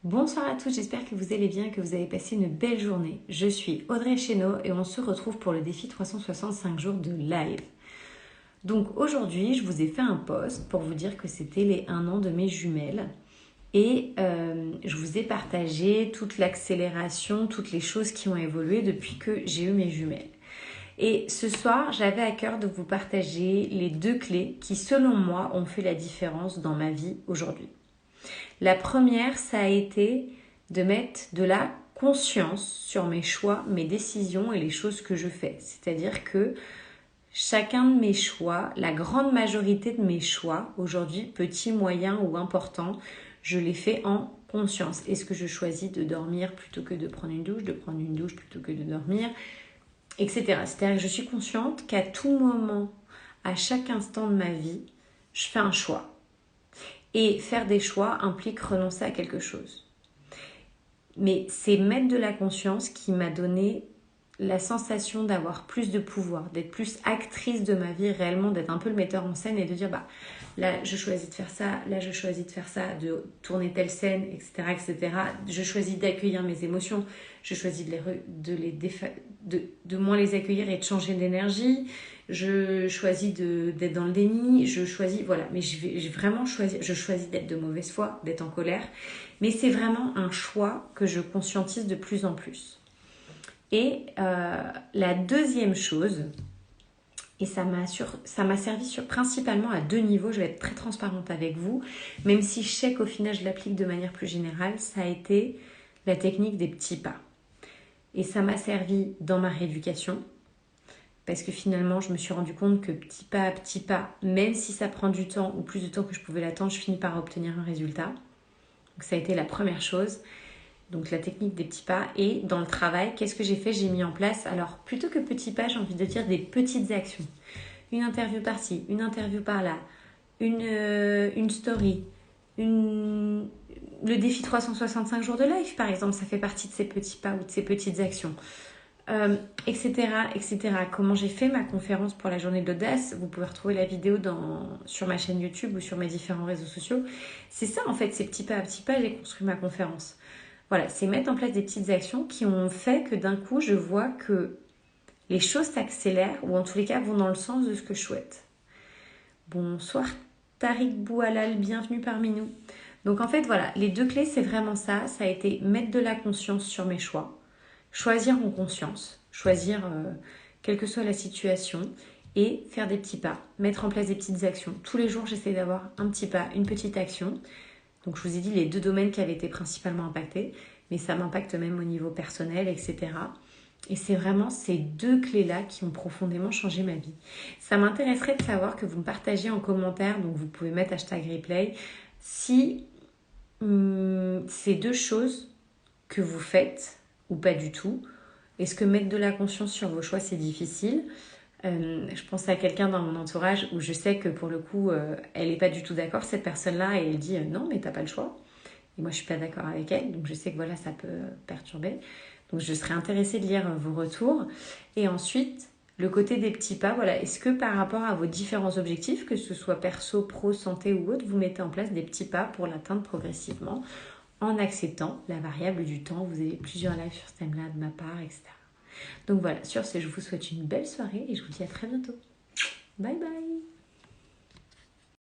Bonsoir à tous, j'espère que vous allez bien, que vous avez passé une belle journée. Je suis Audrey Chénaud et on se retrouve pour le défi 365 jours de live. Donc aujourd'hui, je vous ai fait un post pour vous dire que c'était les 1 an de mes jumelles. Et je vous ai partagé toute l'accélération, toutes les choses qui ont évolué depuis que j'ai eu mes jumelles. Et ce soir, j'avais à cœur de vous partager les 2 clés qui, selon moi, ont fait la différence dans ma vie aujourd'hui. La première, ça a été de mettre de la conscience sur mes choix, mes décisions et les choses que je fais. C'est-à-dire que chacun de mes choix, la grande majorité de mes choix, aujourd'hui, petits, moyens ou importants, je les fais en conscience. Est-ce que je choisis de dormir plutôt que de prendre une douche, de prendre une douche plutôt que de dormir, etc. C'est-à-dire que je suis consciente qu'à tout moment, à chaque instant de ma vie, je fais un choix. Et faire des choix implique renoncer à quelque chose. Mais c'est mettre de la conscience qui m'a donné la sensation d'avoir plus de pouvoir, d'être plus actrice de ma vie réellement, d'être un peu le metteur en scène et de dire là je choisis de faire ça, là je choisis de faire ça, de tourner telle scène, etc. etc. Je choisis d'accueillir mes émotions, je choisis de moins les accueillir et de changer d'énergie. Je choisis d'être dans le déni, je choisis d'être de mauvaise foi, d'être en colère, mais c'est vraiment un choix que je conscientise de plus en plus. Et la deuxième chose, et ça m'a servi principalement à 2 niveaux, je vais être très transparente avec vous, même si je sais qu'au final je l'applique de manière plus générale, ça a été la technique des petits pas. Et ça m'a servi dans ma rééducation, parce que finalement, je me suis rendu compte que petit pas à petit pas, même si ça prend du temps ou plus de temps que je pouvais l'attendre, je finis par obtenir un résultat. Donc ça a été la première chose. Donc la technique des petits pas. Et dans le travail, qu'est-ce que j'ai fait? J'ai mis en place, alors plutôt que petits pas, j'ai envie de dire des petites actions. Une interview par-ci, une interview par-là, une story, le défi 365 jours de live par exemple, ça fait partie de ces petits pas ou de ces petites actions. Etc., etc. Comment j'ai fait ma conférence pour la journée de l'audace. Vous pouvez retrouver la vidéo sur ma chaîne YouTube ou sur mes différents réseaux sociaux. C'est ça en fait, ces petits pas à petits pas, j'ai construit ma conférence. Voilà, c'est mettre en place des petites actions qui ont fait que d'un coup, je vois que les choses s'accélèrent ou en tous les cas vont dans le sens de ce que je souhaite. Bonsoir Tariq Boualal, bienvenue parmi nous. Donc en fait, voilà, les 2 clés, c'est vraiment ça. Ça a été mettre de la conscience sur mes choix. Choisir en conscience, choisir quelle que soit la situation et faire des petits pas, mettre en place des petites actions. Tous les jours, j'essaie d'avoir un petit pas, une petite action. Donc je vous ai dit les 2 domaines qui avaient été principalement impactés, mais ça m'impacte même au niveau personnel, etc. Et c'est vraiment ces 2 clés-là qui ont profondément changé ma vie. Ça m'intéresserait de savoir que vous me partagez en commentaire, donc vous pouvez mettre #replay, si ces 2 choses que vous faites ou pas du tout. Est-ce que mettre de la conscience sur vos choix, c'est difficile? Je pense à quelqu'un dans mon entourage où je sais que pour le coup, elle n'est pas du tout d'accord, cette personne-là, et elle dit non, mais t'as pas le choix. Et moi, je suis pas d'accord avec elle, donc je sais que voilà, ça peut perturber. Donc, je serais intéressée de lire vos retours. Et ensuite, le côté des petits pas, voilà, est-ce que par rapport à vos différents objectifs, que ce soit perso, pro, santé ou autre, vous mettez en place des petits pas pour l'atteindre progressivement en acceptant la variable du temps? Vous avez plusieurs lives sur ce thème-là de ma part, etc. Donc voilà, sur ce, je vous souhaite une belle soirée et je vous dis à très bientôt. Bye bye.